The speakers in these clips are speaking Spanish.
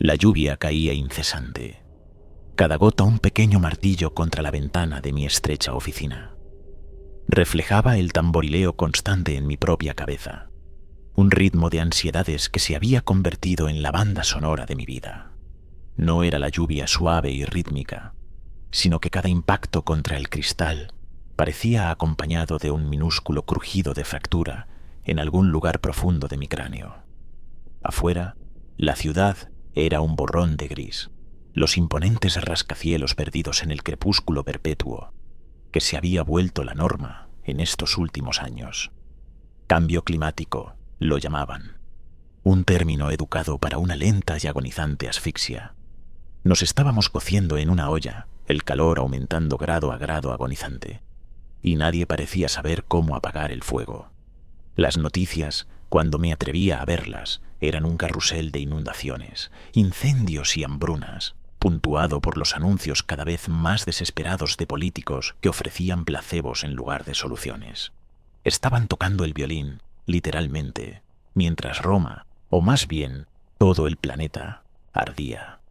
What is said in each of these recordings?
La lluvia caía incesante. Cada gota un pequeño martillo contra la ventana de mi estrecha oficina. Reflejaba el tamborileo constante en mi propia cabeza, un ritmo de ansiedades que se había convertido en la banda sonora de mi vida. No era la lluvia suave y rítmica, sino que cada impacto contra el cristal parecía acompañado de un minúsculo crujido de fractura en algún lugar profundo de mi cráneo. Afuera, la ciudad era un borrón de gris, los imponentes rascacielos perdidos en el crepúsculo perpetuo, que se había vuelto la norma en estos últimos años. Cambio climático, lo llamaban, un término educado para una lenta y agonizante asfixia. Nos estábamos cociendo en una olla, el calor aumentando grado a grado agonizante, y nadie parecía saber cómo apagar el fuego. Las noticias, cuando me atrevía a verlas, eran un carrusel de inundaciones, incendios y hambrunas, puntuado por los anuncios cada vez más desesperados de políticos que ofrecían placebos en lugar de soluciones. Estaban tocando el violín, literalmente, mientras Roma, o más bien todo el planeta, ardía.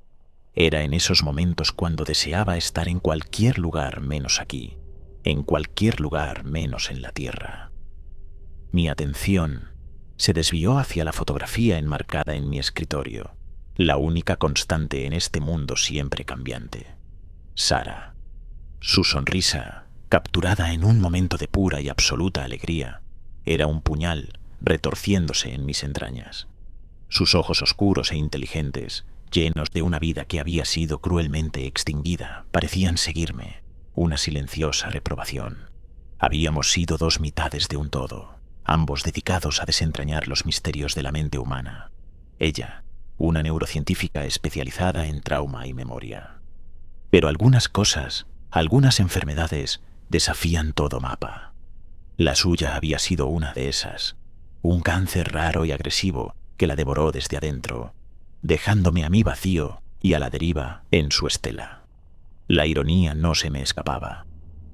Era en esos momentos cuando deseaba estar en cualquier lugar menos aquí, en cualquier lugar menos en la Tierra. Mi atención se desvió hacia la fotografía enmarcada en mi escritorio, la única constante en este mundo siempre cambiante. Sara. Su sonrisa, capturada en un momento de pura y absoluta alegría, era un puñal retorciéndose en mis entrañas. Sus ojos oscuros e inteligentes, llenos de una vida que había sido cruelmente extinguida, parecían seguirme, una silenciosa reprobación. Habíamos sido dos mitades de un todo, ambos dedicados a desentrañar los misterios de la mente humana. Ella, una neurocientífica especializada en trauma y memoria. Pero algunas cosas, algunas enfermedades, desafían todo mapa. La suya había sido una de esas, un cáncer raro y agresivo que la devoró desde adentro, dejándome a mí vacío y a la deriva en su estela. La ironía no se me escapaba.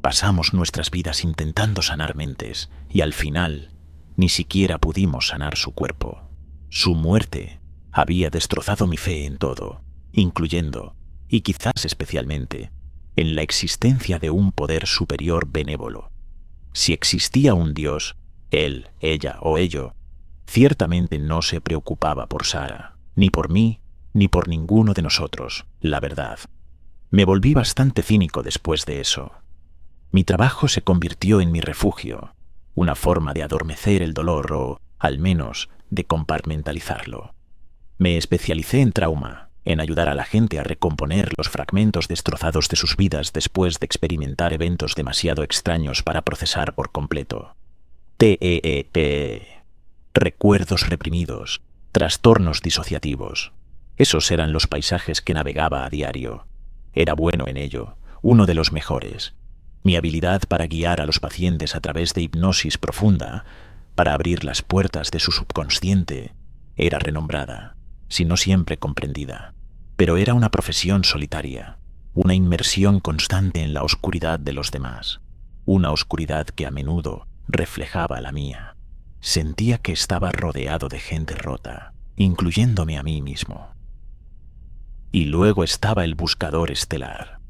Pasamos nuestras vidas intentando sanar mentes y al final ni siquiera pudimos sanar su cuerpo. Su muerte había destrozado mi fe en todo, incluyendo, y quizás especialmente, en la existencia de un poder superior benévolo. Si existía un Dios, él, ella o ello, ciertamente no se preocupaba por Sara, ni por mí, ni por ninguno de nosotros, la verdad. Me volví bastante cínico después de eso. Mi trabajo se convirtió en mi refugio, una forma de adormecer el dolor o, al menos, de compartimentalizarlo. Me especialicé en trauma, en ayudar a la gente a recomponer los fragmentos destrozados de sus vidas después de experimentar eventos demasiado extraños para procesar por completo. Recuerdos reprimidos, trastornos disociativos. Esos eran los paisajes que navegaba a diario. Era bueno en ello, uno de los mejores. Mi habilidad para guiar a los pacientes a través de hipnosis profunda, para abrir las puertas de su subconsciente, era renombrada, si no siempre comprendida. Pero era una profesión solitaria, una inmersión constante en la oscuridad de los demás, una oscuridad que a menudo reflejaba la mía. Sentía que estaba rodeado de gente rota, incluyéndome a mí mismo. Y luego estaba el buscador estelar.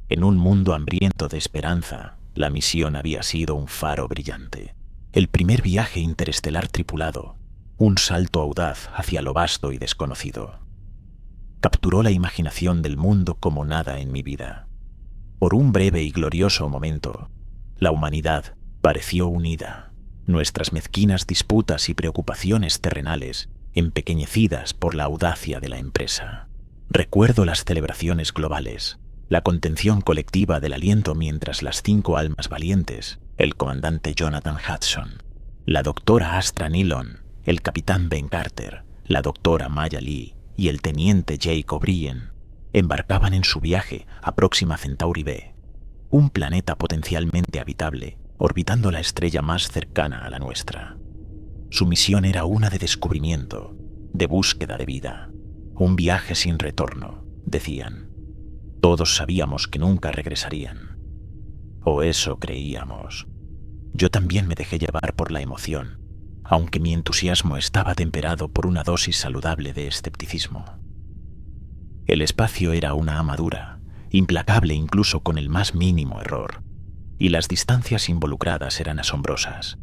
En un mundo hambriento de esperanza, la misión había sido un faro brillante. El primer viaje interestelar tripulado, un salto audaz hacia lo vasto y desconocido. Capturó la imaginación del mundo como nada en mi vida. Por un breve y glorioso momento, la humanidad pareció unida, nuestras mezquinas disputas y preocupaciones terrenales empequeñecidas por la audacia de la empresa. Recuerdo las celebraciones globales, la contención colectiva del aliento mientras las 5 almas valientes, el comandante Jonathan Hudson, la doctora Astra Nilon, el capitán Ben Carter, la doctora Maya Lee y el teniente Jake O'Brien, embarcaban en su viaje a Próxima Centauri B, un planeta potencialmente habitable, orbitando la estrella más cercana a la nuestra. Su misión era una de descubrimiento, de búsqueda de vida, un viaje sin retorno, decían. Todos sabíamos que nunca regresarían. O eso creíamos. Yo también me dejé llevar por la emoción, aunque mi entusiasmo estaba temperado por una dosis saludable de escepticismo. El espacio era una amadura, implacable incluso con el más mínimo error, y las distancias involucradas eran asombrosas,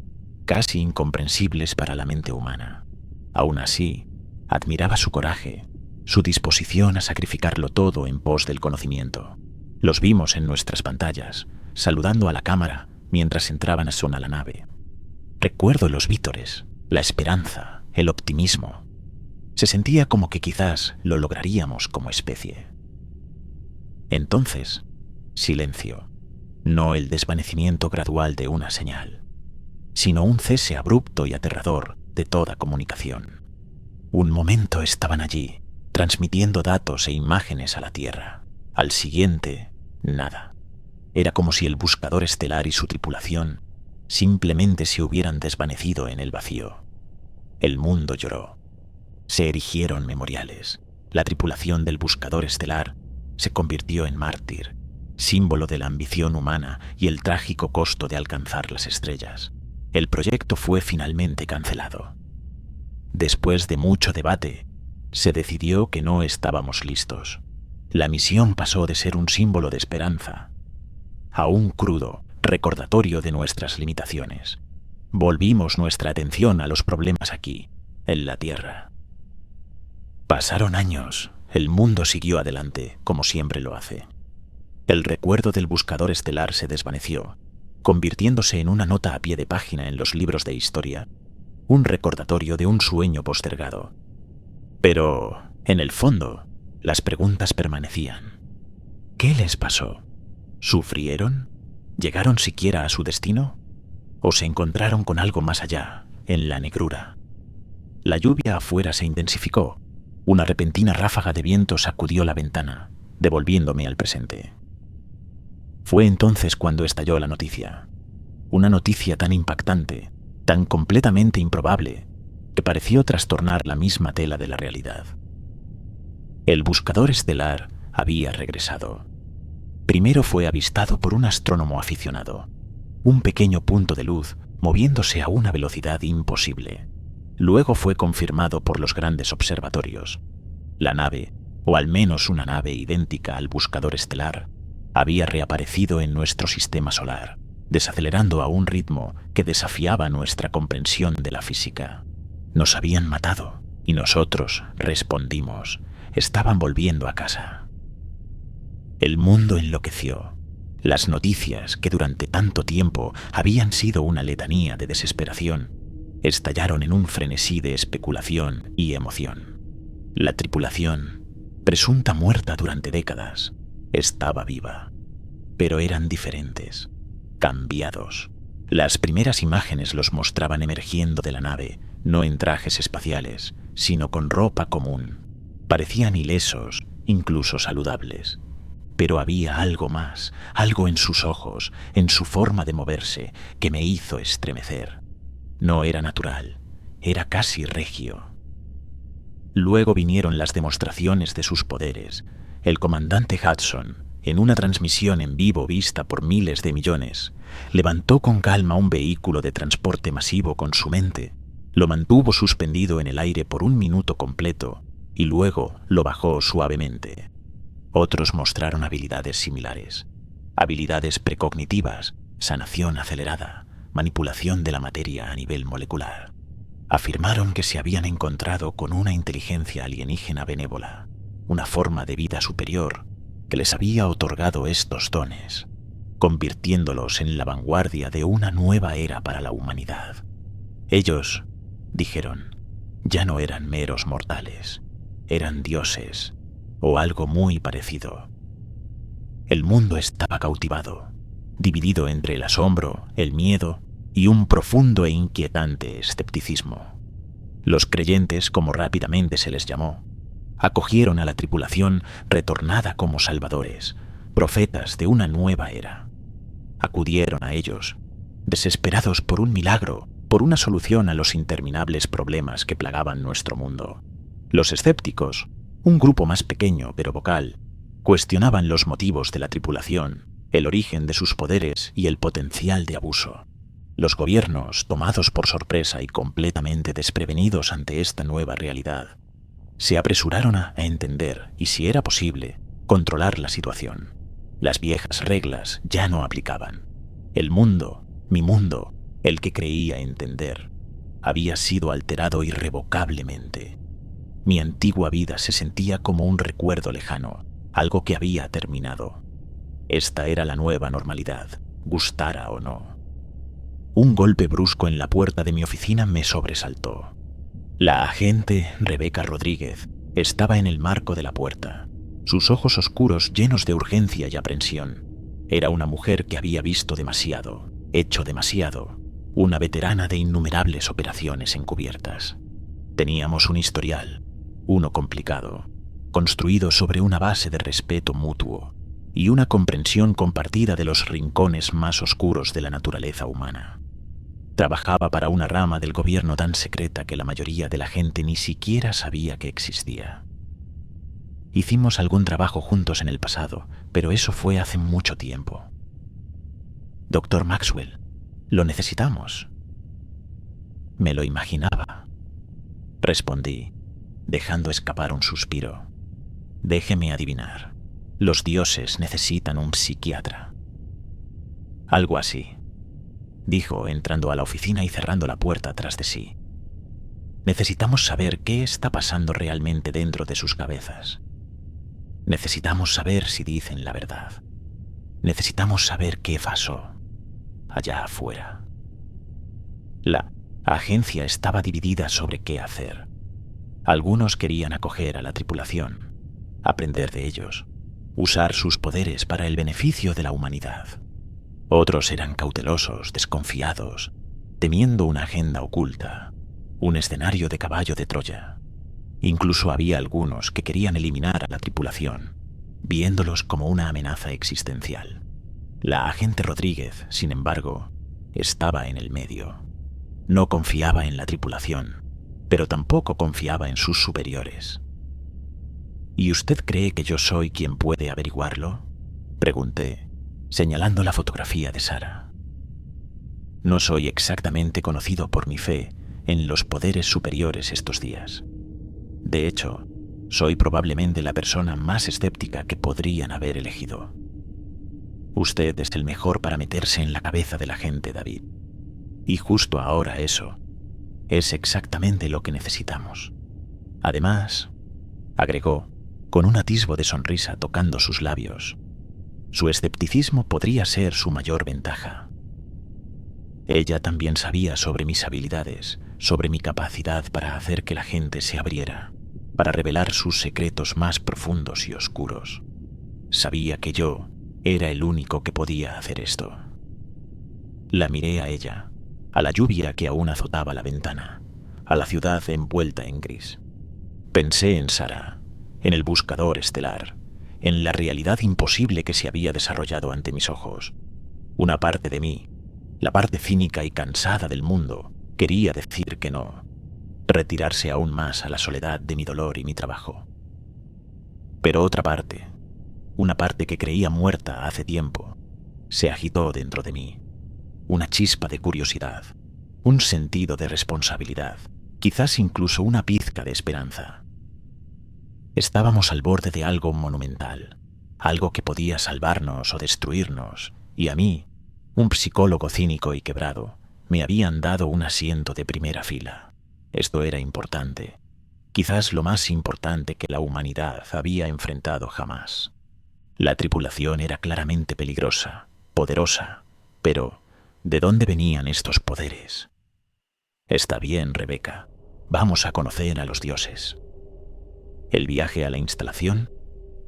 casi incomprensibles para la mente humana. Aún así, admiraba su coraje, su disposición a sacrificarlo todo en pos del conocimiento. Los vimos en nuestras pantallas, saludando a la cámara mientras entraban a la nave. Recuerdo los vítores, la esperanza, el optimismo. Se sentía como que quizás lo lograríamos como especie. Entonces, silencio, no el desvanecimiento gradual de una señal, sino un cese abrupto y aterrador de toda comunicación. Un momento estaban allí, transmitiendo datos e imágenes a la Tierra. Al siguiente, nada. Era como si el buscador estelar y su tripulación simplemente se hubieran desvanecido en el vacío. El mundo lloró. Se erigieron memoriales. La tripulación del buscador estelar se convirtió en mártir, símbolo de la ambición humana y el trágico costo de alcanzar las estrellas. El proyecto fue finalmente cancelado. Después de mucho debate, se decidió que no estábamos listos. La misión pasó de ser un símbolo de esperanza a un crudo recordatorio de nuestras limitaciones. Volvimos nuestra atención a los problemas aquí, en la Tierra. Pasaron años, el mundo siguió adelante, como siempre lo hace. El recuerdo del buscador estelar se desvaneció, convirtiéndose en una nota a pie de página en los libros de historia, un recordatorio de un sueño postergado. Pero, en el fondo, las preguntas permanecían. ¿Qué les pasó? ¿Sufrieron? ¿Llegaron siquiera a su destino? ¿O se encontraron con algo más allá, en la negrura? La lluvia afuera se intensificó. Una repentina ráfaga de viento sacudió la ventana, devolviéndome al presente. Fue entonces cuando estalló la noticia. Una noticia tan impactante, tan completamente improbable, que pareció trastornar la misma tela de la realidad. El buscador estelar había regresado. Primero fue avistado por un astrónomo aficionado, un pequeño punto de luz moviéndose a una velocidad imposible. Luego fue confirmado por los grandes observatorios. La nave, o al menos una nave idéntica al buscador estelar, había reaparecido en nuestro sistema solar, desacelerando a un ritmo que desafiaba nuestra comprensión de la física. Nos habían matado, y nosotros respondimos. Estaban volviendo a casa. El mundo enloqueció. Las noticias, que durante tanto tiempo habían sido una letanía de desesperación, estallaron en un frenesí de especulación y emoción. La tripulación, presunta muerta durante décadas, estaba viva, pero eran diferentes, cambiados. Las primeras imágenes los mostraban emergiendo de la nave, no en trajes espaciales, sino con ropa común. Parecían ilesos, incluso saludables. Pero había algo más, algo en sus ojos, en su forma de moverse, que me hizo estremecer. No era natural, era casi regio. Luego vinieron las demostraciones de sus poderes. El comandante Hudson, en una transmisión en vivo vista por miles de millones, levantó con calma un vehículo de transporte masivo con su mente, lo mantuvo suspendido en el aire por un minuto completo y luego lo bajó suavemente. Otros mostraron habilidades similares, habilidades precognitivas, sanación acelerada, manipulación de la materia a nivel molecular. Afirmaron que se habían encontrado con una inteligencia alienígena benévola, una forma de vida superior que les había otorgado estos dones, convirtiéndolos en la vanguardia de una nueva era para la humanidad. Ellos, dijeron, ya no eran meros mortales, eran dioses o algo muy parecido. El mundo estaba cautivado, dividido entre el asombro, el miedo y un profundo e inquietante escepticismo. Los creyentes, como rápidamente se les llamó, acogieron a la tripulación retornada como salvadores, profetas de una nueva era. Acudieron a ellos, desesperados por un milagro, por una solución a los interminables problemas que plagaban nuestro mundo. Los escépticos, un grupo más pequeño pero vocal, cuestionaban los motivos de la tripulación, el origen de sus poderes y el potencial de abuso. Los gobiernos, tomados por sorpresa y completamente desprevenidos ante esta nueva realidad, Se apresuraron a entender y, si era posible, controlar la situación. Las viejas reglas ya no aplicaban. El mundo, mi mundo, el que creía entender, había sido alterado irrevocablemente. Mi antigua vida se sentía como un recuerdo lejano, algo que había terminado. Esta era la nueva normalidad, gustara o no. Un golpe brusco en la puerta de mi oficina me sobresaltó. La agente Rebeca Rodríguez estaba en el marco de la puerta, sus ojos oscuros llenos de urgencia y aprensión. Era una mujer que había visto demasiado, hecho demasiado, una veterana de innumerables operaciones encubiertas. Teníamos un historial, uno complicado, construido sobre una base de respeto mutuo y una comprensión compartida de los rincones más oscuros de la naturaleza humana. Trabajaba para una rama del gobierno tan secreta que la mayoría de la gente ni siquiera sabía que existía. Hicimos algún trabajo juntos en el pasado, pero eso fue hace mucho tiempo. Dr. Maxwell, lo necesitamos. Me lo imaginaba, respondí, dejando escapar un suspiro. Déjeme adivinar, los dioses necesitan un psiquiatra. Algo así, dijo entrando a la oficina y cerrando la puerta tras de sí. Necesitamos saber qué está pasando realmente dentro de sus cabezas. Necesitamos saber si dicen la verdad. Necesitamos saber qué pasó allá afuera. La agencia estaba dividida sobre qué hacer. Algunos querían acoger a la tripulación, aprender de ellos, usar sus poderes para el beneficio de la humanidad. Otros eran cautelosos, desconfiados, temiendo una agenda oculta, un escenario de caballo de Troya. Incluso había algunos que querían eliminar a la tripulación, viéndolos como una amenaza existencial. La agente Rodríguez, sin embargo, estaba en el medio. No confiaba en la tripulación, pero tampoco confiaba en sus superiores. ¿Y usted cree que yo soy quien puede averiguarlo?, pregunté, señalando la fotografía de Sara. No soy exactamente conocido por mi fe en los poderes superiores estos días. De hecho, soy probablemente la persona más escéptica que podrían haber elegido. Usted es el mejor para meterse en la cabeza de la gente, David. Y justo ahora eso es exactamente lo que necesitamos. Además, agregó, con un atisbo de sonrisa tocando sus labios, su escepticismo podría ser su mayor ventaja. Ella también sabía sobre mis habilidades, sobre mi capacidad para hacer que la gente se abriera, para revelar sus secretos más profundos y oscuros. Sabía que yo era el único que podía hacer esto. La miré a ella, a la lluvia que aún azotaba la ventana, a la ciudad envuelta en gris. Pensé en Sara, en el buscador estelar, en la realidad imposible que se había desarrollado ante mis ojos. Una parte de mí, la parte cínica y cansada del mundo, quería decir que no, retirarse aún más a la soledad de mi dolor y mi trabajo. Pero otra parte, una parte que creía muerta hace tiempo, se agitó dentro de mí. Una chispa de curiosidad, un sentido de responsabilidad, quizás incluso una pizca de esperanza. Estábamos al borde de algo monumental, algo que podía salvarnos o destruirnos, y a mí, un psicólogo cínico y quebrado, me habían dado un asiento de primera fila. Esto era importante, quizás lo más importante que la humanidad había enfrentado jamás. La tripulación era claramente peligrosa, poderosa, pero ¿de dónde venían estos poderes? Está bien, Rebeca, vamos a conocer a los dioses. El viaje a la instalación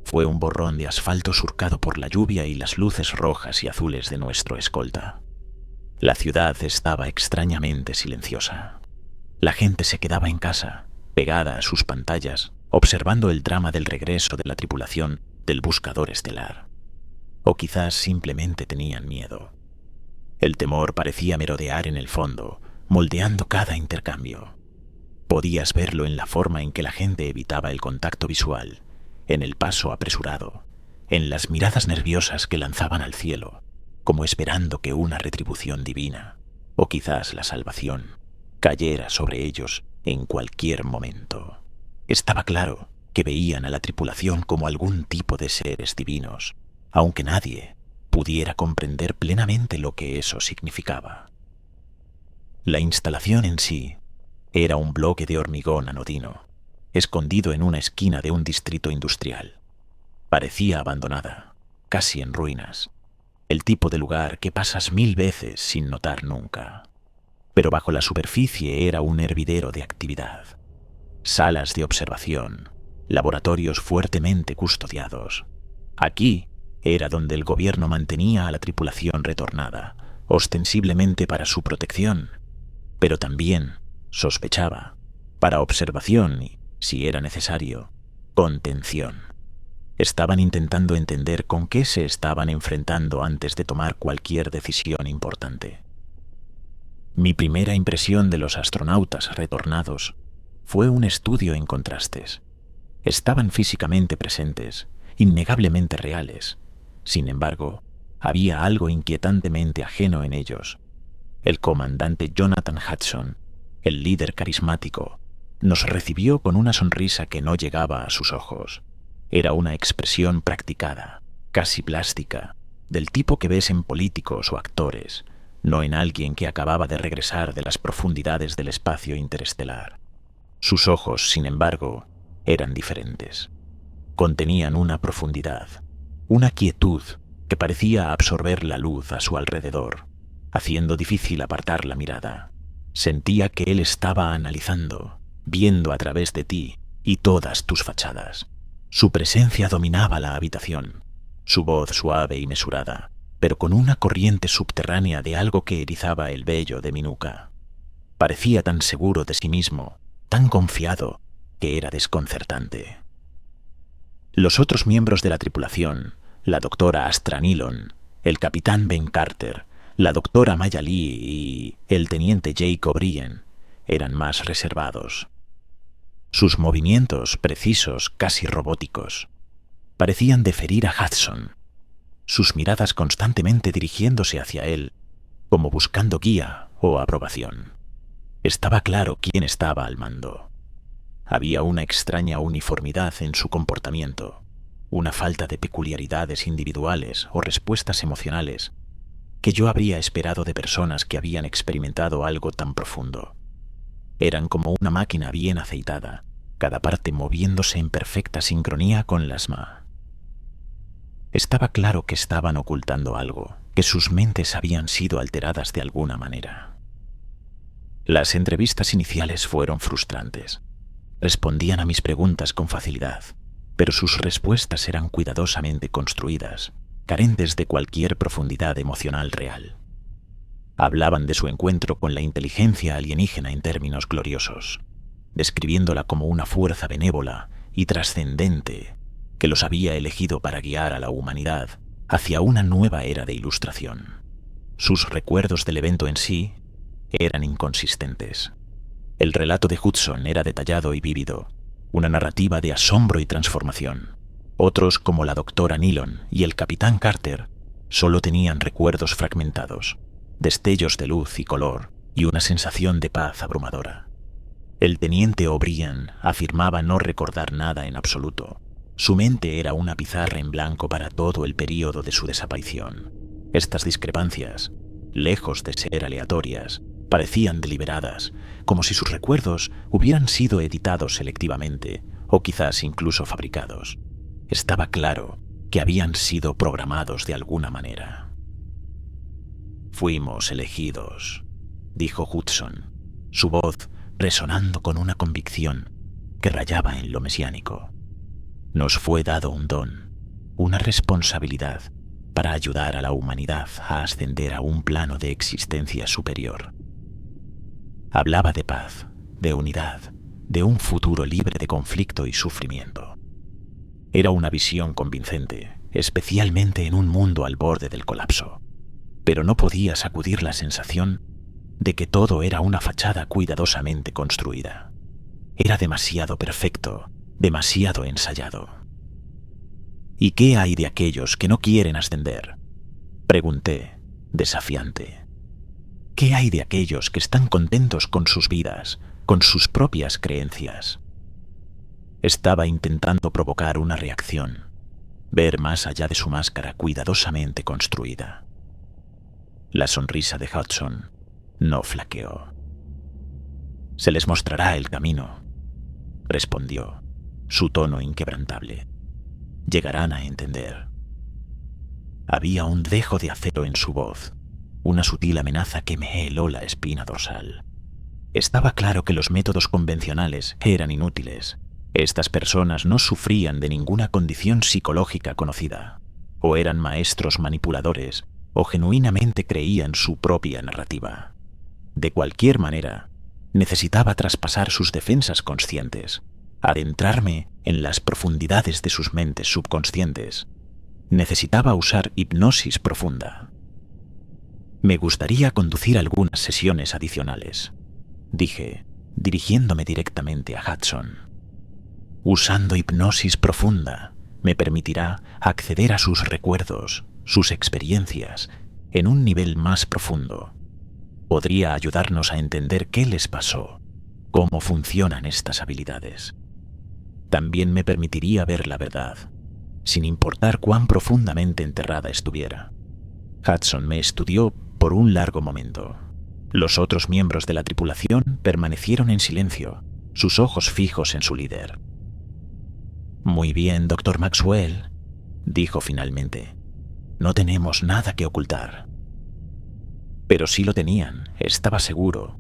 fue un borrón de asfalto surcado por la lluvia y las luces rojas y azules de nuestro escolta. La ciudad estaba extrañamente silenciosa. La gente se quedaba en casa, pegada a sus pantallas, observando el drama del regreso de la tripulación del buscador estelar. O quizás simplemente tenían miedo. El temor parecía merodear en el fondo, moldeando cada intercambio. Podías verlo en la forma en que la gente evitaba el contacto visual, en el paso apresurado, en las miradas nerviosas que lanzaban al cielo, como esperando que una retribución divina, o quizás la salvación, cayera sobre ellos en cualquier momento. Estaba claro que veían a la tripulación como algún tipo de seres divinos, aunque nadie pudiera comprender plenamente lo que eso significaba. La instalación en sí era un bloque de hormigón anodino, escondido en una esquina de un distrito industrial. Parecía abandonada, casi en ruinas, el tipo de lugar que pasas 1000 veces sin notar nunca. Pero bajo la superficie era un hervidero de actividad. Salas de observación, laboratorios fuertemente custodiados. Aquí era donde el gobierno mantenía a la tripulación retornada, ostensiblemente para su protección, pero también, sospechaba, para observación y, si era necesario, contención. Estaban intentando entender con qué se estaban enfrentando antes de tomar cualquier decisión importante. Mi primera impresión de los astronautas retornados fue un estudio en contrastes. Estaban físicamente presentes, innegablemente reales. Sin embargo, había algo inquietantemente ajeno en ellos. El comandante Jonathan Hudson, el líder carismático, nos recibió con una sonrisa que no llegaba a sus ojos. Era una expresión practicada, casi plástica, del tipo que ves en políticos o actores, no en alguien que acababa de regresar de las profundidades del espacio interestelar. Sus ojos, sin embargo, eran diferentes. Contenían una profundidad, una quietud que parecía absorber la luz a su alrededor, haciendo difícil apartar la mirada. Sentía que él estaba analizando, viendo a través de ti y todas tus fachadas. Su presencia dominaba la habitación, su voz suave y mesurada, pero con una corriente subterránea de algo que erizaba el vello de mi nuca. Parecía tan seguro de sí mismo, tan confiado, que era desconcertante. Los otros miembros de la tripulación, la doctora Astra Nilon, el capitán Ben Carter, la doctora Maya Lee y el teniente Jake O'Brien, eran más reservados. Sus movimientos, precisos, casi robóticos, parecían deferir a Hudson, sus miradas constantemente dirigiéndose hacia él, como buscando guía o aprobación. Estaba claro quién estaba al mando. Había una extraña uniformidad en su comportamiento, una falta de peculiaridades individuales o respuestas emocionales que yo habría esperado de personas que habían experimentado algo tan profundo. Eran como una máquina bien aceitada, cada parte moviéndose en perfecta sincronía con las demás. Estaba claro que estaban ocultando algo, que sus mentes habían sido alteradas de alguna manera. Las entrevistas iniciales fueron frustrantes. Respondían a mis preguntas con facilidad, pero sus respuestas eran cuidadosamente construidas, carentes de cualquier profundidad emocional real. Hablaban de su encuentro con la inteligencia alienígena en términos gloriosos, describiéndola como una fuerza benévola y trascendente que los había elegido para guiar a la humanidad hacia una nueva era de ilustración. Sus recuerdos del evento en sí eran inconsistentes. El relato de Hudson era detallado y vívido, una narrativa de asombro y transformación. Otros, como la doctora Nilon y el capitán Carter, solo tenían recuerdos fragmentados, destellos de luz y color y una sensación de paz abrumadora. El teniente O'Brien afirmaba no recordar nada en absoluto. Su mente era una pizarra en blanco para todo el período de su desaparición. Estas discrepancias, lejos de ser aleatorias, parecían deliberadas, como si sus recuerdos hubieran sido editados selectivamente o quizás incluso fabricados. Estaba claro que habían sido programados de alguna manera. «Fuimos elegidos», dijo Hudson, su voz resonando con una convicción que rayaba en lo mesiánico. «Nos fue dado un don, una responsabilidad para ayudar a la humanidad a ascender a un plano de existencia superior». Hablaba de paz, de unidad, de un futuro libre de conflicto y sufrimiento. Era una visión convincente, especialmente en un mundo al borde del colapso, pero no podía sacudir la sensación de que todo era una fachada cuidadosamente construida. Era demasiado perfecto, demasiado ensayado. «¿Y qué hay de aquellos que no quieren ascender?», pregunté, desafiante. «¿Qué hay de aquellos que están contentos con sus vidas, con sus propias creencias?» Estaba intentando provocar una reacción, ver más allá de su máscara cuidadosamente construida. La sonrisa de Hudson no flaqueó. «Se les mostrará el camino», respondió, su tono inquebrantable. «Llegarán a entender». Había un dejo de acero en su voz, una sutil amenaza que me heló la espina dorsal. Estaba claro que los métodos convencionales eran inútiles. Estas personas no sufrían de ninguna condición psicológica conocida, o eran maestros manipuladores, o genuinamente creían su propia narrativa. De cualquier manera, necesitaba traspasar sus defensas conscientes, adentrarme en las profundidades de sus mentes subconscientes. Necesitaba usar hipnosis profunda. «Me gustaría conducir algunas sesiones adicionales», dije, dirigiéndome directamente a Hudson. «Usando hipnosis profunda me permitirá acceder a sus recuerdos, sus experiencias, en un nivel más profundo. Podría ayudarnos a entender qué les pasó, cómo funcionan estas habilidades. También me permitiría ver la verdad, sin importar cuán profundamente enterrada estuviera». Hudson me estudió por un largo momento. Los otros miembros de la tripulación permanecieron en silencio, sus ojos fijos en su líder. «Muy bien, Dr. Maxwell», dijo finalmente. «No tenemos nada que ocultar». Pero sí lo tenían, estaba seguro.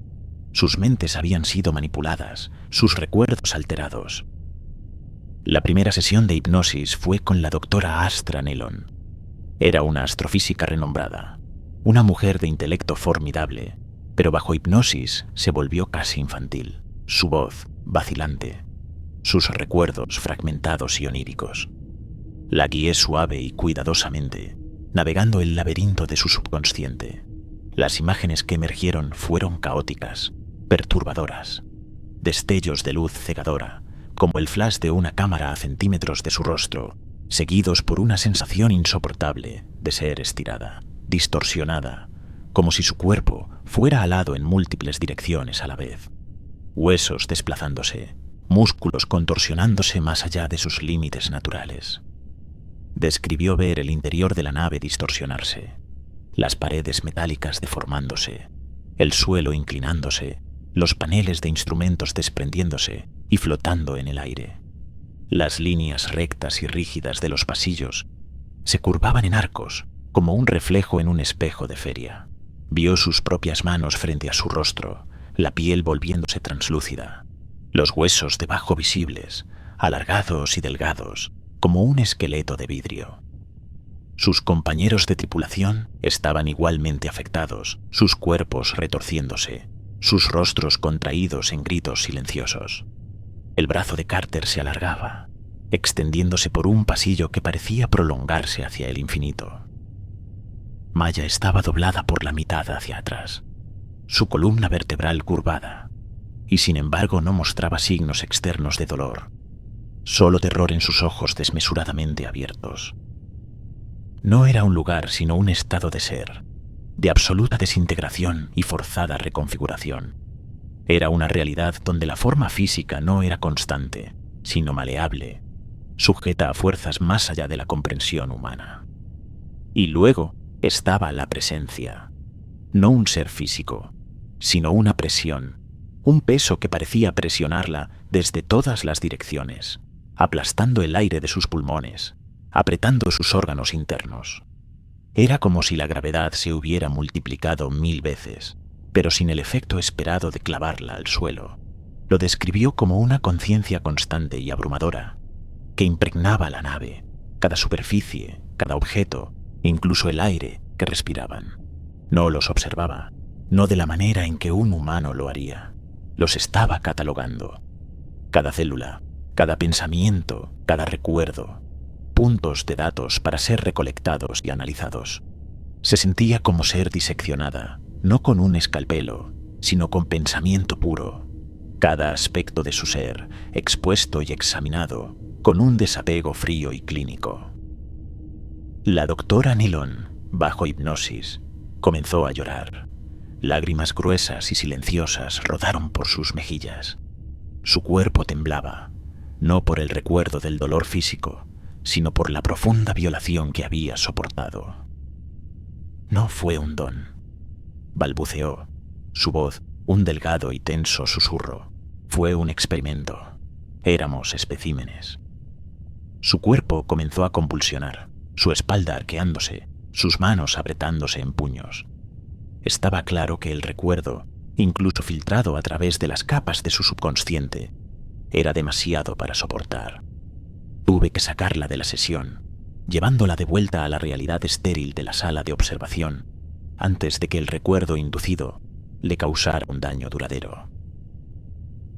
Sus mentes habían sido manipuladas, sus recuerdos alterados. La primera sesión de hipnosis fue con la doctora Astra Nellon. Era una astrofísica renombrada, una mujer de intelecto formidable, pero bajo hipnosis se volvió casi infantil, su voz vacilante, sus recuerdos fragmentados y oníricos. La guié suave y cuidadosamente, navegando el laberinto de su subconsciente. Las imágenes que emergieron fueron caóticas, perturbadoras, destellos de luz cegadora, como el flash de una cámara a centímetros de su rostro, seguidos por una sensación insoportable de ser estirada, distorsionada, como si su cuerpo fuera alado en múltiples direcciones a la vez. Huesos desplazándose, músculos contorsionándose más allá de sus límites naturales. Describió ver el interior de la nave distorsionarse, las paredes metálicas deformándose, el suelo inclinándose, los paneles de instrumentos desprendiéndose y flotando en el aire. Las líneas rectas y rígidas de los pasillos se curvaban en arcos, como un reflejo en un espejo de feria. Vio sus propias manos frente a su rostro, la piel volviéndose translúcida, los huesos debajo visibles, alargados y delgados, como un esqueleto de vidrio. Sus compañeros de tripulación estaban igualmente afectados, sus cuerpos retorciéndose, sus rostros contraídos en gritos silenciosos. El brazo de Carter se alargaba, extendiéndose por un pasillo que parecía prolongarse hacia el infinito. Maya estaba doblada por la mitad hacia atrás, su columna vertebral curvada, y sin embargo no mostraba signos externos de dolor, solo terror en sus ojos desmesuradamente abiertos. No era un lugar sino un estado de ser, de absoluta desintegración y forzada reconfiguración. Era una realidad donde la forma física no era constante, sino maleable, sujeta a fuerzas más allá de la comprensión humana. Y luego estaba la presencia, no un ser físico, sino una presión, un peso que parecía presionarla desde todas las direcciones, aplastando el aire de sus pulmones, apretando sus órganos internos. Era como si la gravedad se hubiera multiplicado 1000 veces, pero sin el efecto esperado de clavarla al suelo. Lo describió como una conciencia constante y abrumadora, que impregnaba la nave, cada superficie, cada objeto, incluso el aire que respiraban. No los observaba, no de la manera en que un humano lo haría. Los estaba catalogando. Cada célula, cada pensamiento, cada recuerdo, puntos de datos para ser recolectados y analizados. Se sentía como ser diseccionada, no con un escalpelo, sino con pensamiento puro. Cada aspecto de su ser, expuesto y examinado, con un desapego frío y clínico. La doctora Nellon, bajo hipnosis, comenzó a llorar. Lágrimas gruesas y silenciosas rodaron por sus mejillas. Su cuerpo temblaba. no por el recuerdo del dolor físico, sino por la profunda violación que había soportado. No fue un don, balbuceó, su voz un delgado y tenso susurro. Fue un experimento. Éramos especímenes. Su cuerpo comenzó a convulsionar, su espalda arqueándose, sus manos apretándose en puños. Estaba claro que el recuerdo, incluso filtrado a través de las capas de su subconsciente, era demasiado para soportar. Tuve que sacarla de la sesión, llevándola de vuelta a la realidad estéril de la sala de observación, antes de que el recuerdo inducido le causara un daño duradero.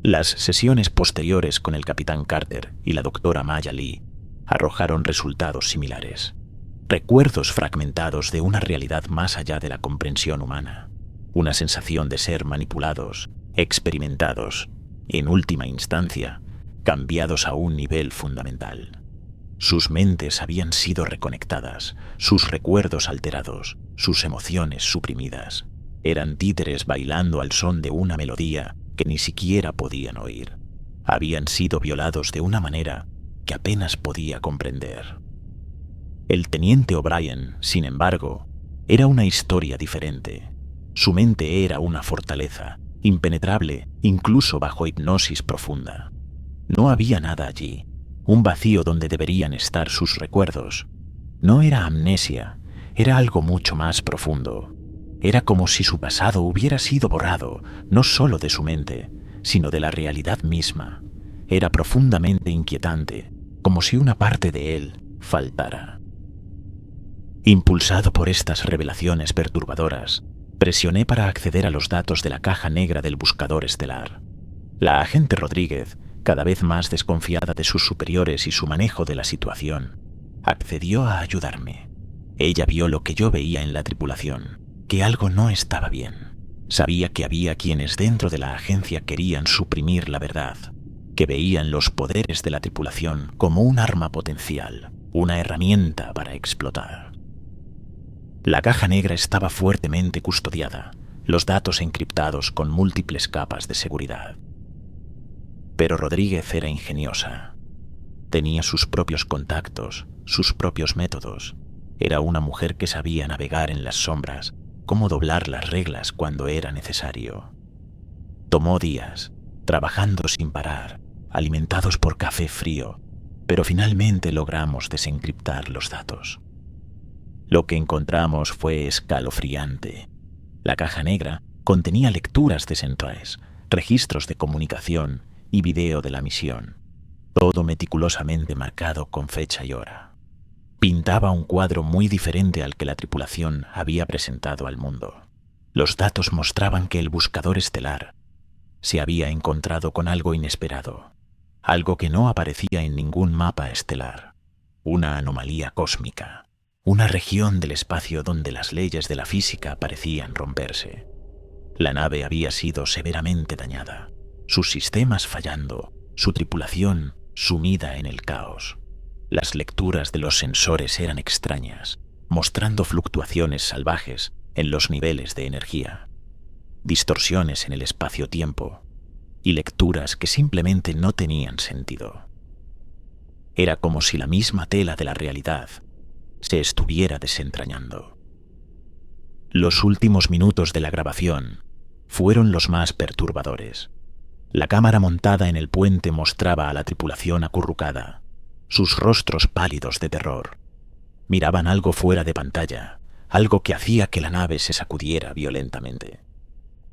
Las sesiones posteriores con el capitán Carter y la doctora Maya Lee arrojaron resultados similares. Recuerdos fragmentados de una realidad más allá de la comprensión humana. Una sensación de ser manipulados, experimentados, en última instancia, cambiados a un nivel fundamental. Sus mentes habían sido reconectadas, sus recuerdos alterados, sus emociones suprimidas. Eran títeres bailando al son de una melodía que ni siquiera podían oír. Habían sido violados de una manera que apenas podía comprender. El teniente O'Brien, sin embargo, era una historia diferente. Su mente era una fortaleza, impenetrable incluso bajo hipnosis profunda. No había nada allí, un vacío donde deberían estar sus recuerdos. No era amnesia, era algo mucho más profundo. Era como si su pasado hubiera sido borrado, no solo de su mente, sino de la realidad misma. Era profundamente inquietante, como si una parte de él faltara. Impulsado por estas revelaciones perturbadoras, presioné para acceder a los datos de la caja negra del buscador estelar. La agente Rodríguez, cada vez más desconfiada de sus superiores y su manejo de la situación, accedió a ayudarme. Ella vio lo que yo veía en la tripulación, que algo no estaba bien. Sabía que había quienes dentro de la agencia querían suprimir la verdad, que veían los poderes de la tripulación como un arma potencial, una herramienta para explotar. La caja negra estaba fuertemente custodiada, los datos encriptados con múltiples capas de seguridad. Pero Rodríguez era ingeniosa. Tenía sus propios contactos, sus propios métodos. Era una mujer que sabía navegar en las sombras, cómo doblar las reglas cuando era necesario. Tomó días, trabajando sin parar, alimentados por café frío, pero finalmente logramos desencriptar los datos. Lo que encontramos fue escalofriante. La caja negra contenía lecturas de Centraes, registros de comunicación y video de la misión, todo meticulosamente marcado con fecha y hora. Pintaba un cuadro muy diferente al que la tripulación había presentado al mundo. Los datos mostraban que el buscador estelar se había encontrado con algo inesperado, algo que no aparecía en ningún mapa estelar, una anomalía cósmica, una región del espacio donde las leyes de la física parecían romperse. La nave había sido severamente dañada, sus sistemas fallando, su tripulación sumida en el caos. Las lecturas de los sensores eran extrañas, mostrando fluctuaciones salvajes en los niveles de energía, distorsiones en el espacio-tiempo y lecturas que simplemente no tenían sentido. Era como si la misma tela de la realidad se estuviera desentrañando. Los últimos minutos de la grabación fueron los más perturbadores. La cámara montada en el puente mostraba a la tripulación acurrucada, sus rostros pálidos de terror. Miraban algo fuera de pantalla, algo que hacía que la nave se sacudiera violentamente.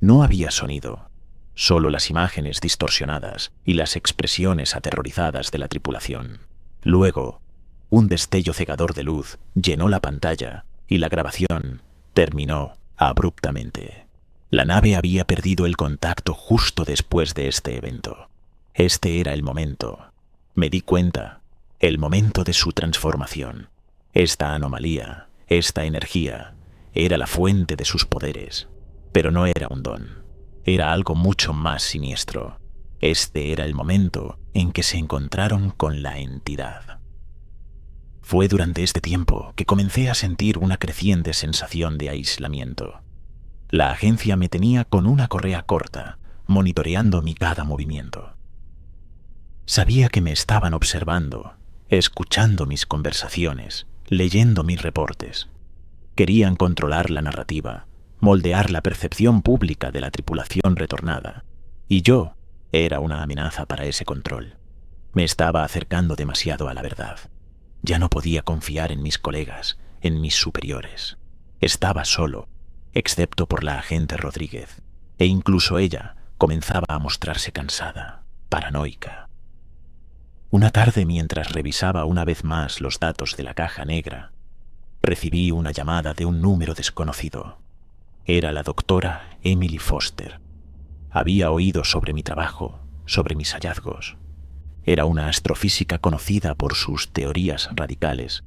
No había sonido, solo las imágenes distorsionadas y las expresiones aterrorizadas de la tripulación. Luego, un destello cegador de luz llenó la pantalla y la grabación terminó abruptamente. La nave había perdido el contacto justo después de este evento. Este era el momento. Me di cuenta, el momento de su transformación. Esta anomalía, esta energía, era la fuente de sus poderes. Pero no era un don. Era algo mucho más siniestro. Este era el momento en que se encontraron con la entidad. Fue durante este tiempo que comencé a sentir una creciente sensación de aislamiento. La agencia me tenía con una correa corta, monitoreando mi cada movimiento. Sabía que me estaban observando, escuchando mis conversaciones, leyendo mis reportes. Querían controlar la narrativa, moldear la percepción pública de la tripulación retornada, y yo era una amenaza para ese control. Me estaba acercando demasiado a la verdad. Ya no podía confiar en mis colegas, en mis superiores. Estaba solo, excepto por la agente Rodríguez, e incluso ella comenzaba a mostrarse cansada, paranoica. Una tarde, mientras revisaba una vez más los datos de la caja negra, recibí una llamada de un número desconocido. Era la doctora Emily Foster. Había oído sobre mi trabajo, sobre mis hallazgos. Era una astrofísica conocida por sus teorías radicales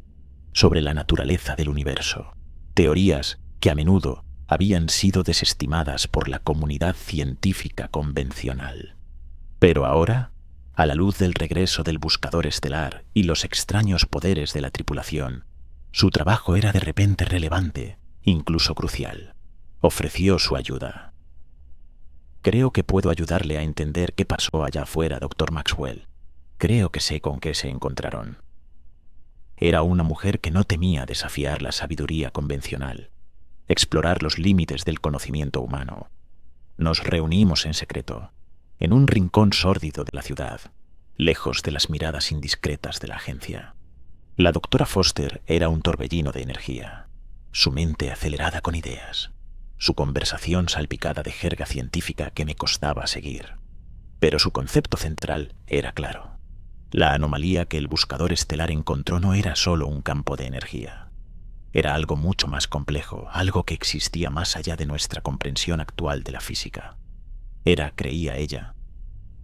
sobre la naturaleza del universo, teorías que a menudo habían sido desestimadas por la comunidad científica convencional. Pero ahora, a la luz del regreso del buscador estelar y los extraños poderes de la tripulación, su trabajo era de repente relevante, incluso crucial. Ofreció su ayuda. Creo que puedo ayudarle a entender qué pasó allá afuera, Dr. Maxwell. Creo que sé con qué se encontraron. Era una mujer que no temía desafiar la sabiduría convencional, explorar los límites del conocimiento humano. Nos reunimos en secreto, en un rincón sórdido de la ciudad, lejos de las miradas indiscretas de la agencia. La doctora Foster era un torbellino de energía, su mente acelerada con ideas, su conversación salpicada de jerga científica que me costaba seguir. Pero su concepto central era claro. La anomalía que el buscador estelar encontró no era solo un campo de energía. Era algo mucho más complejo, algo que existía más allá de nuestra comprensión actual de la física. Era, creía ella,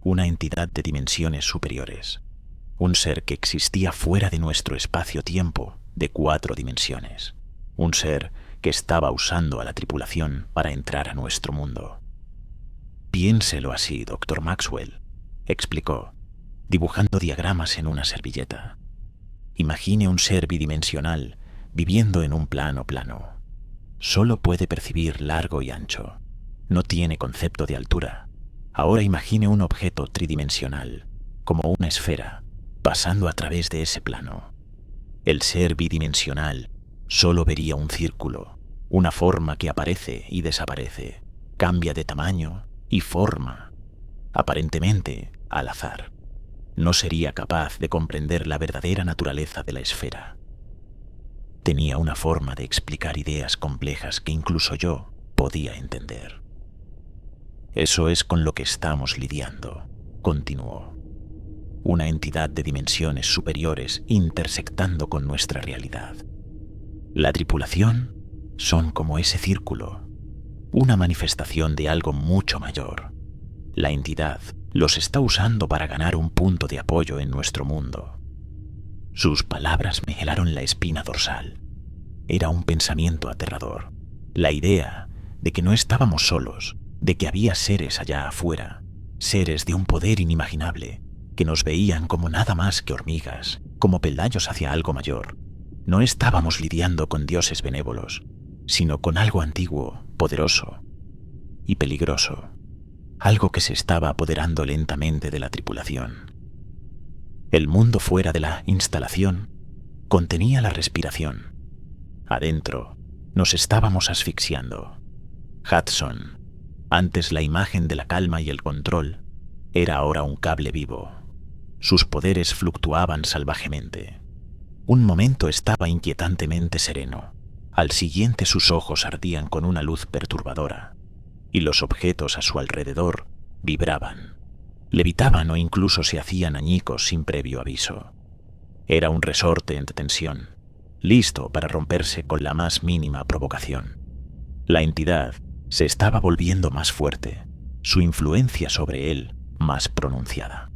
una entidad de dimensiones superiores, un ser que existía fuera de nuestro espacio-tiempo de 4 dimensiones, un ser que estaba usando a la tripulación para entrar a nuestro mundo. Piénselo así, Dr. Maxwell, explicó, dibujando diagramas en una servilleta. Imagine un ser bidimensional viviendo en un plano plano. Solo puede percibir largo y ancho. No tiene concepto de altura. Ahora imagine un objeto tridimensional, como una esfera, pasando a través de ese plano. El ser bidimensional solo vería un círculo, una forma que aparece y desaparece, cambia de tamaño y forma, aparentemente al azar. No sería capaz de comprender la verdadera naturaleza de la esfera. Tenía una forma de explicar ideas complejas que incluso yo podía entender. Eso es con lo que estamos lidiando, continuó. Una entidad de dimensiones superiores intersectando con nuestra realidad. La tripulación son como ese círculo, una manifestación de algo mucho mayor. La entidad los está usando para ganar un punto de apoyo en nuestro mundo. Sus palabras me helaron la espina dorsal. Era un pensamiento aterrador. La idea de que no estábamos solos, de que había seres allá afuera, seres de un poder inimaginable, que nos veían como nada más que hormigas, como peldaños hacia algo mayor. No estábamos lidiando con dioses benévolos, sino con algo antiguo, poderoso y peligroso. Algo que se estaba apoderando lentamente de la tripulación. El mundo fuera de la instalación contenía la respiración. Adentro nos estábamos asfixiando. Hudson, antes la imagen de la calma y el control, era ahora un cable vivo. Sus poderes fluctuaban salvajemente. Un momento estaba inquietantemente sereno. Al siguiente sus ojos ardían con una luz perturbadora. Y los objetos a su alrededor vibraban, levitaban o incluso se hacían añicos sin previo aviso. Era un resorte en tensión, listo para romperse con la más mínima provocación. La entidad se estaba volviendo más fuerte, su influencia sobre él más pronunciada.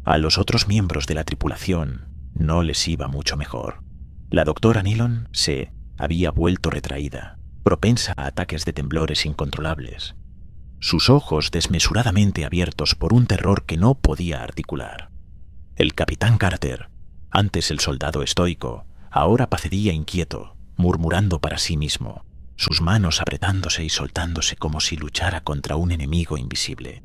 A los otros miembros de la tripulación no les iba mucho mejor. La doctora Nilon se había vuelto retraída, propensa a ataques de temblores incontrolables, sus ojos desmesuradamente abiertos por un terror que no podía articular. El capitán Carter, antes el soldado estoico, ahora pacedía inquieto, murmurando para sí mismo, sus manos apretándose y soltándose como si luchara contra un enemigo invisible.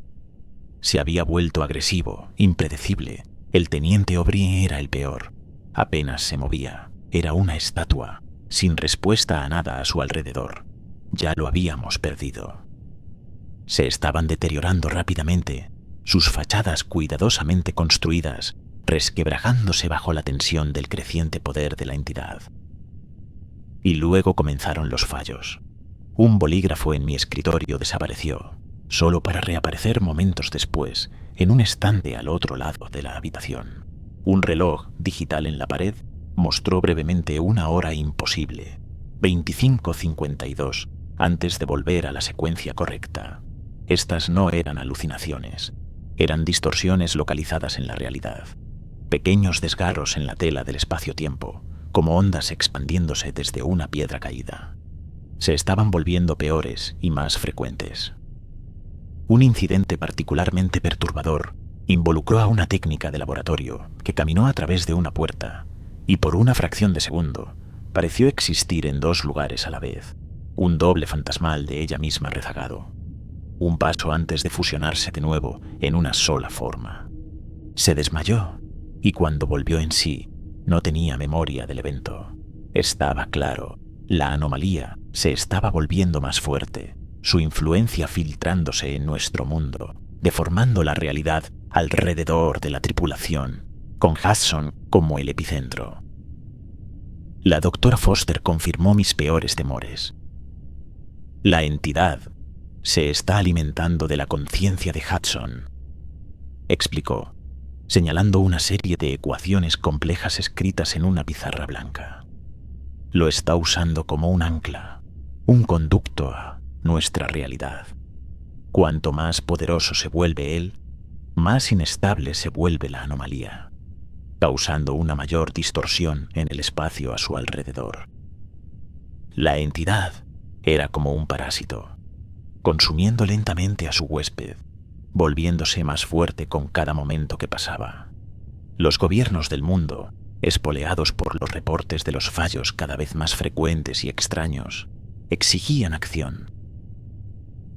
Se había vuelto agresivo, impredecible. El teniente Aubry era el peor. Apenas se movía. Era una estatua, sin respuesta a nada a su alrededor. Ya lo habíamos perdido. Se estaban deteriorando rápidamente, sus fachadas cuidadosamente construidas, resquebrajándose bajo la tensión del creciente poder de la entidad. Y luego comenzaron los fallos. Un bolígrafo en mi escritorio desapareció, solo para reaparecer momentos después, en un estante al otro lado de la habitación. Un reloj digital en la pared mostró brevemente una hora imposible, 25:52, antes de volver a la secuencia correcta. Estas no eran alucinaciones, eran distorsiones localizadas en la realidad, pequeños desgarros en la tela del espacio-tiempo, como ondas expandiéndose desde una piedra caída. Se estaban volviendo peores y más frecuentes. Un incidente particularmente perturbador involucró a una técnica de laboratorio que caminó a través de una puerta y por una fracción de segundo pareció existir en dos lugares a la vez, un doble fantasmal de ella misma rezagado. Un paso antes de fusionarse de nuevo en una sola forma. Se desmayó y cuando volvió en sí, no tenía memoria del evento. Estaba claro, la anomalía se estaba volviendo más fuerte, su influencia filtrándose en nuestro mundo, deformando la realidad alrededor de la tripulación, con Hudson como el epicentro. La doctora Foster confirmó mis peores temores. La entidad se está alimentando de la conciencia de Hudson, explicó, señalando una serie de ecuaciones complejas escritas en una pizarra blanca. Lo está usando como un ancla, un conducto a nuestra realidad. Cuanto más poderoso se vuelve él, más inestable se vuelve la anomalía, causando una mayor distorsión en el espacio a su alrededor. La entidad era como un parásito, consumiendo lentamente a su huésped, volviéndose más fuerte con cada momento que pasaba. Los gobiernos del mundo, espoleados por los reportes de los fallos cada vez más frecuentes y extraños, exigían acción.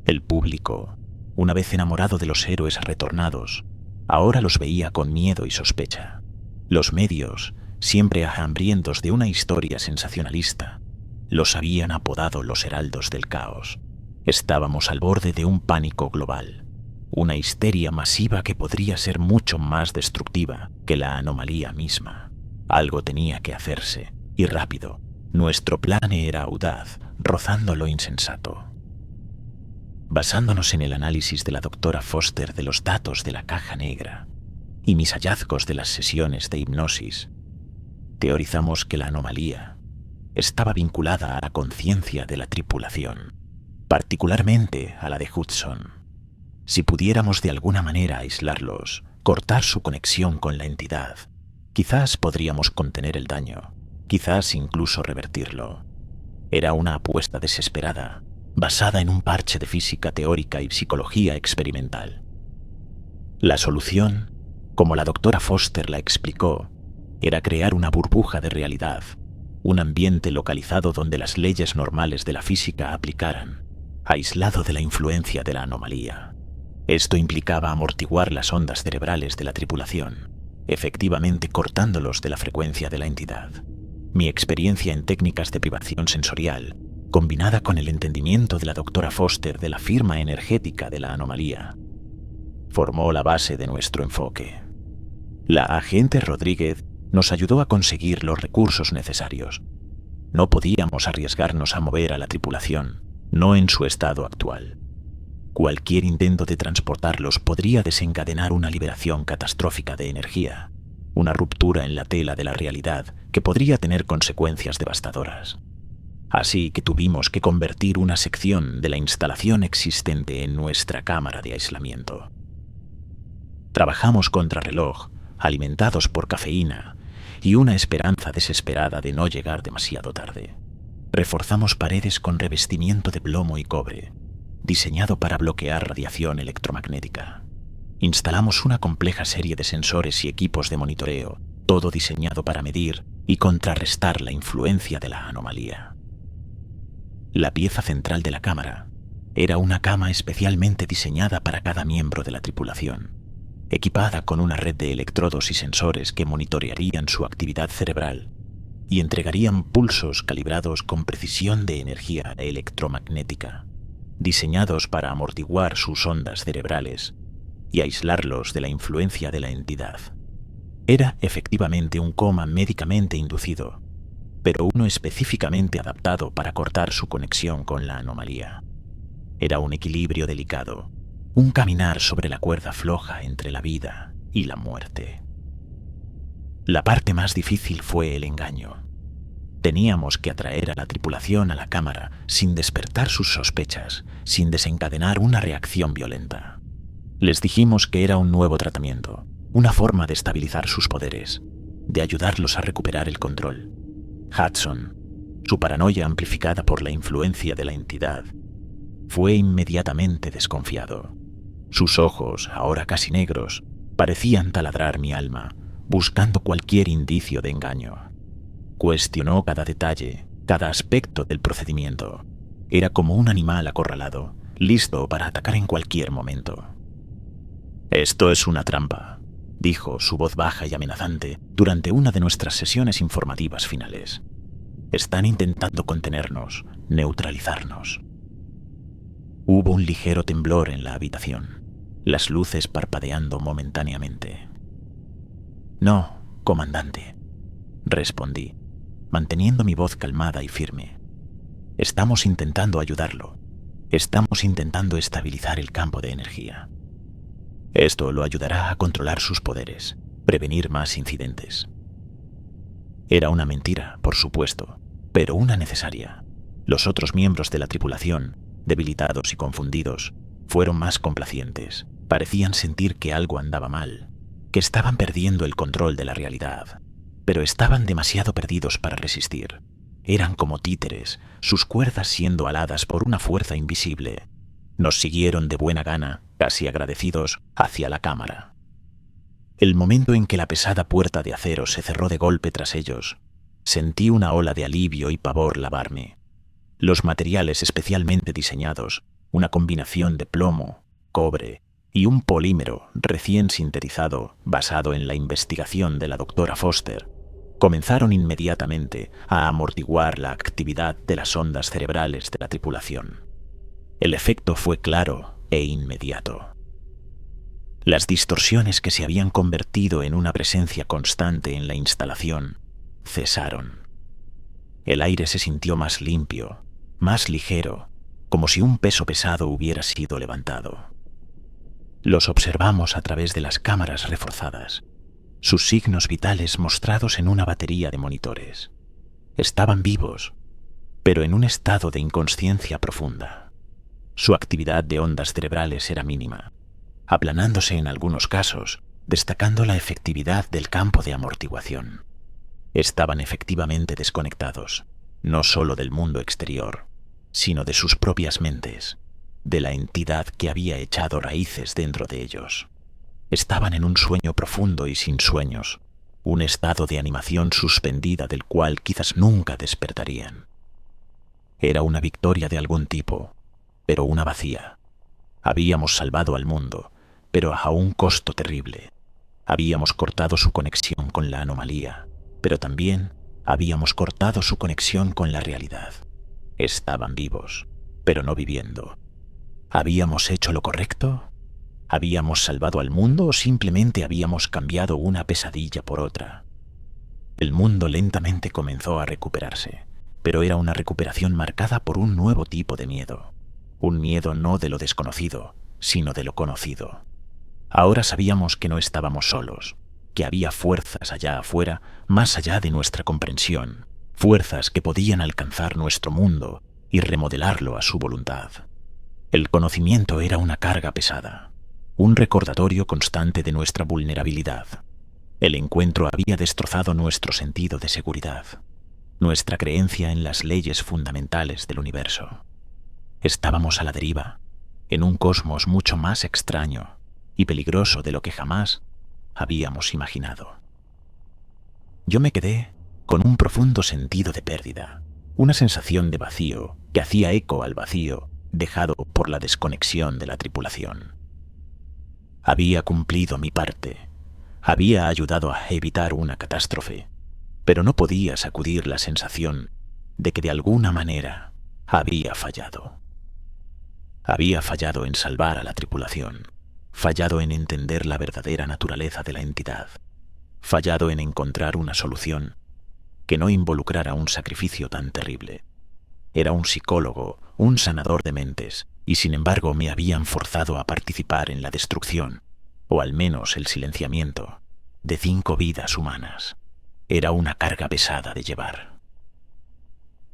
El público, una vez enamorado de los héroes retornados, ahora los veía con miedo y sospecha. Los medios, siempre hambrientos de una historia sensacionalista, los habían apodado los heraldos del caos. Estábamos al borde de un pánico global, una histeria masiva que podría ser mucho más destructiva que la anomalía misma. Algo tenía que hacerse, y rápido. Nuestro plan era audaz, rozando lo insensato. Basándonos en el análisis de la doctora Foster de los datos de la caja negra y mis hallazgos de las sesiones de hipnosis, teorizamos que la anomalía estaba vinculada a la conciencia de la tripulación, particularmente a la de Hudson. Si pudiéramos de alguna manera aislarlos, cortar su conexión con la entidad, quizás podríamos contener el daño, quizás incluso revertirlo. Era una apuesta desesperada, basada en un parche de física teórica y psicología experimental. La solución, como la doctora Foster la explicó, era crear una burbuja de realidad, un ambiente localizado donde las leyes normales de la física aplicaran, aislado de la influencia de la anomalía. Esto implicaba amortiguar las ondas cerebrales de la tripulación, efectivamente cortándolos de la frecuencia de la entidad. Mi experiencia en técnicas de privación sensorial, combinada con el entendimiento de la doctora Foster de la firma energética de la anomalía, formó la base de nuestro enfoque. La agente Rodríguez nos ayudó a conseguir los recursos necesarios. No podíamos arriesgarnos a mover a la tripulación, no en su estado actual. Cualquier intento de transportarlos podría desencadenar una liberación catastrófica de energía, una ruptura en la tela de la realidad que podría tener consecuencias devastadoras. Así que tuvimos que convertir una sección de la instalación existente en nuestra cámara de aislamiento. Trabajamos contrarreloj, alimentados por cafeína y una esperanza desesperada de no llegar demasiado tarde. Reforzamos paredes con revestimiento de plomo y cobre, diseñado para bloquear radiación electromagnética. Instalamos una compleja serie de sensores y equipos de monitoreo, todo diseñado para medir y contrarrestar la influencia de la anomalía. La pieza central de la cámara, Era una cama especialmente diseñada para cada miembro de la tripulación, equipada con una red de electrodos y sensores que monitorearían su actividad cerebral y entregarían pulsos calibrados con precisión de energía electromagnética, diseñados para amortiguar sus ondas cerebrales y aislarlos de la influencia de la entidad. Era efectivamente un coma médicamente inducido, pero uno específicamente adaptado para cortar su conexión con la anomalía. Era un equilibrio delicado, un caminar sobre la cuerda floja entre la vida y la muerte. La parte más difícil fue el engaño. Teníamos que atraer a la tripulación a la cámara sin despertar sus sospechas, sin desencadenar una reacción violenta. Les dijimos que era un nuevo tratamiento, una forma de estabilizar sus poderes, de ayudarlos a recuperar el control. Hudson, su paranoia amplificada por la influencia de la entidad, fue inmediatamente desconfiado. Sus ojos, ahora casi negros, parecían taladrar mi alma, buscando cualquier indicio de engaño. Cuestionó cada detalle, cada aspecto del procedimiento. Era como un animal acorralado, listo para atacar en cualquier momento. «Esto es una trampa», dijo su voz baja y amenazante durante una de nuestras sesiones informativas finales. «Están intentando contenernos, neutralizarnos». Hubo un ligero temblor en la habitación, las luces parpadeando momentáneamente. «No, comandante», respondí, manteniendo mi voz calmada y firme. «Estamos intentando ayudarlo. Estamos intentando estabilizar el campo de energía. Esto lo ayudará a controlar sus poderes, prevenir más incidentes». Era una mentira, por supuesto, pero una necesaria. Los otros miembros de la tripulación, debilitados y confundidos, fueron más complacientes. Parecían sentir que algo andaba mal, que estaban perdiendo el control de la realidad, pero estaban demasiado perdidos para resistir. Eran como títeres, sus cuerdas siendo aladas por una fuerza invisible. Nos siguieron de buena gana, casi agradecidos, hacia la cámara. El momento en que la pesada puerta de acero se cerró de golpe tras ellos, sentí una ola de alivio y pavor lavarme. Los materiales especialmente diseñados, una combinación de plomo, cobre y un polímero recién sintetizado basado en la investigación de la doctora Foster, comenzaron inmediatamente a amortiguar la actividad de las ondas cerebrales de la tripulación. El efecto fue claro e inmediato. Las distorsiones que se habían convertido en una presencia constante en la instalación cesaron. El aire se sintió más limpio, más ligero, como si un peso pesado hubiera sido levantado. Los observamos a través de las cámaras reforzadas, sus signos vitales mostrados en una batería de monitores. Estaban vivos, pero en un estado de inconsciencia profunda. Su actividad de ondas cerebrales era mínima, aplanándose en algunos casos, destacando la efectividad del campo de amortiguación. Estaban efectivamente desconectados, no solo del mundo exterior, sino de sus propias mentes, de la entidad que había echado raíces dentro de ellos. Estaban en un sueño profundo y sin sueños, un estado de animación suspendida del cual quizás nunca despertarían. Era una victoria de algún tipo, pero una vacía. Habíamos salvado al mundo, pero a un costo terrible. Habíamos cortado su conexión con la anomalía, pero también habíamos cortado su conexión con la realidad. Estaban vivos, pero no viviendo. ¿Habíamos hecho lo correcto? ¿Habíamos salvado al mundo o simplemente habíamos cambiado una pesadilla por otra? El mundo lentamente comenzó a recuperarse, pero era una recuperación marcada por un nuevo tipo de miedo. Un miedo no de lo desconocido, sino de lo conocido. Ahora sabíamos que no estábamos solos, que había fuerzas allá afuera, más allá de nuestra comprensión, fuerzas que podían alcanzar nuestro mundo y remodelarlo a su voluntad. El conocimiento era una carga pesada, un recordatorio constante de nuestra vulnerabilidad. El encuentro había destrozado nuestro sentido de seguridad, nuestra creencia en las leyes fundamentales del universo. Estábamos a la deriva, en un cosmos mucho más extraño y peligroso de lo que jamás habíamos imaginado. Yo me quedé con un profundo sentido de pérdida, una sensación de vacío que hacía eco al vacío dejado por la desconexión de la tripulación. Había cumplido mi parte, había ayudado a evitar una catástrofe, pero no podía sacudir la sensación de que de alguna manera había fallado. Había fallado en salvar a la tripulación, fallado en entender la verdadera naturaleza de la entidad, fallado en encontrar una solución que no involucrara un sacrificio tan terrible. Era un psicólogo, un sanador de mentes, y sin embargo me habían forzado a participar en la destrucción, o al menos el silenciamiento, de 5 vidas humanas. Era una carga pesada de llevar.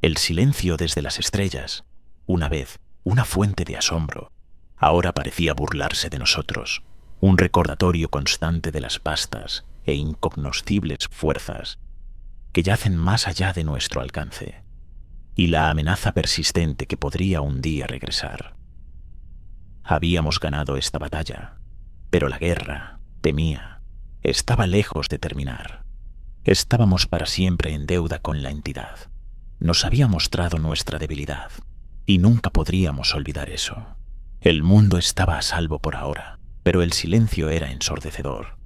El silencio desde las estrellas, una vez una fuente de asombro, ahora parecía burlarse de nosotros, un recordatorio constante de las vastas e incognoscibles fuerzas que yacen más allá de nuestro alcance, y la amenaza persistente que podría un día regresar. Habíamos ganado esta batalla, pero la guerra, temía, estaba lejos de terminar. Estábamos para siempre en deuda con la entidad. Nos había mostrado nuestra debilidad, y nunca podríamos olvidar eso. El mundo estaba a salvo por ahora, pero el silencio era ensordecedor.